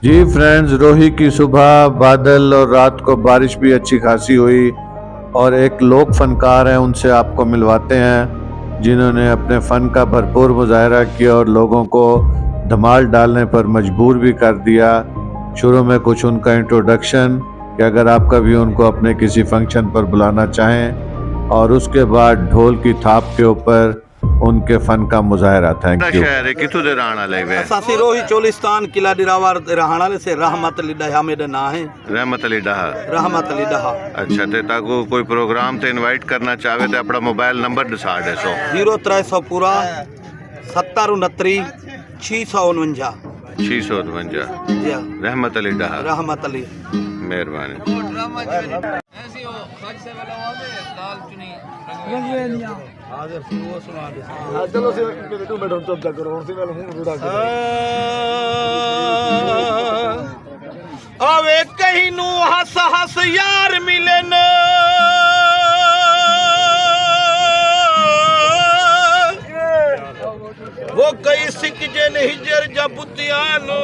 जी friends, रोही की सुबह बादल और रात को बारिश भी अच्छी खासी हुई और एक लोक फनकार हैं, उनसे आपको मिलवाते हैं जिन्होंने अपने फ़न का भरपूर मुजाहरा किया और लोगों को धमाल डालने पर मजबूर भी कर दिया। शुरू में कुछ उनका इंट्रोडक्शन कि अगर आप कभी उनको अपने किसी फंक्शन पर बुलाना चाहें, और उसके बाद ढोल की थाप के ऊपर उनके फ़न का मुजाहरा। Thank you. शहर है किथों दे रहण वाले वे? असां रोही चोलिस्तान किला दिरावर रहण वाले से रहमत अली डहा मेरा ना है। रहमत अली डहा। रहमत अली डहा। अच्छा, ते ताको कोई प्रोग्राम ते इनवाइट करना चाहे तो अपना मोबाइल नंबर दिसा देसो। 0300 पूरा 70 649 649। रहमत अली डहा। रहमत अली। मेहरबानी। आवे कहीं नू हस हस यार मिले न वो कई सिक जन हिजर जबुतियानो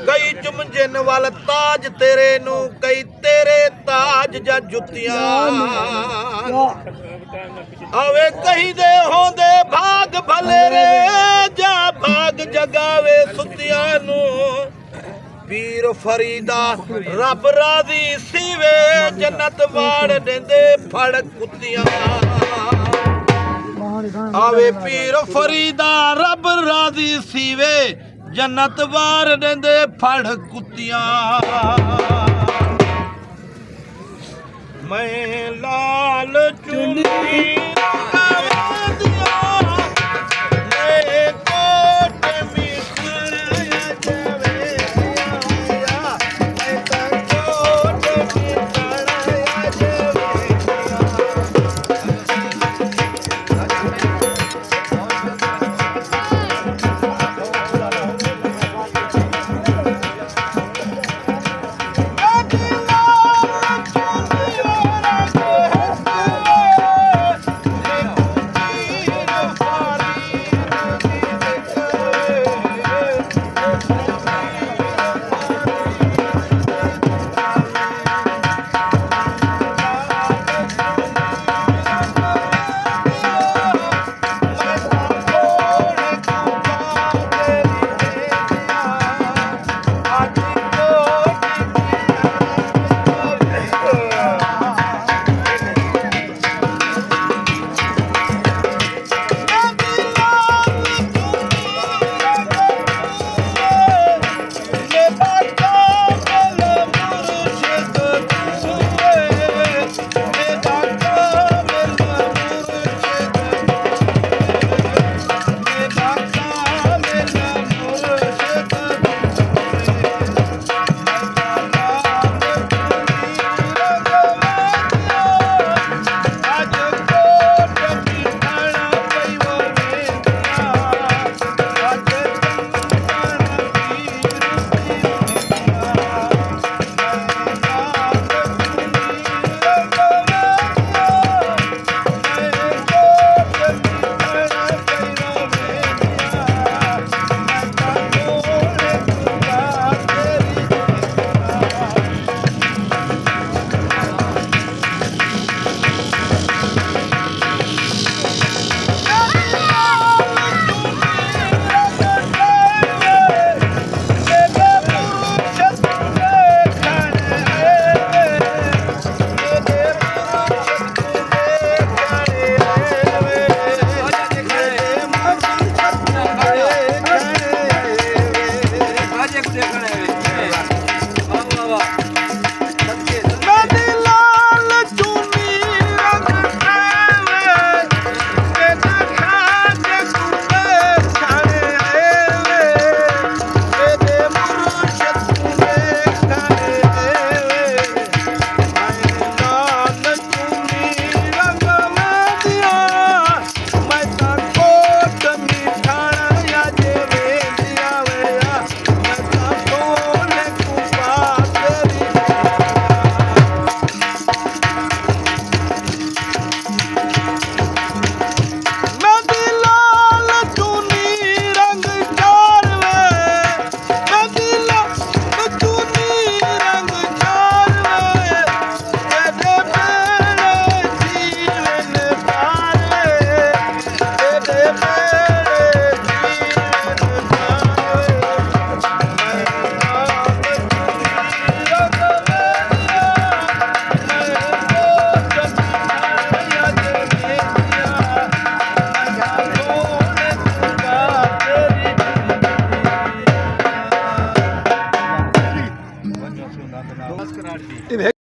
कई चुमजन वाल ताज तेरे नू कई तेरे ताज जा जुतियां आवे कहीं दे होंदे भाग भले रे जा भाग जगावे सुतियां नू पीर फरीदा रब राजी सीवे जन्नत वाड़ देंदे फड़ कुतियां आवे पीर फरीदा रब राजी सीवे जन्नत वार देंदे फड़ कुतियां मैं लाल चुनी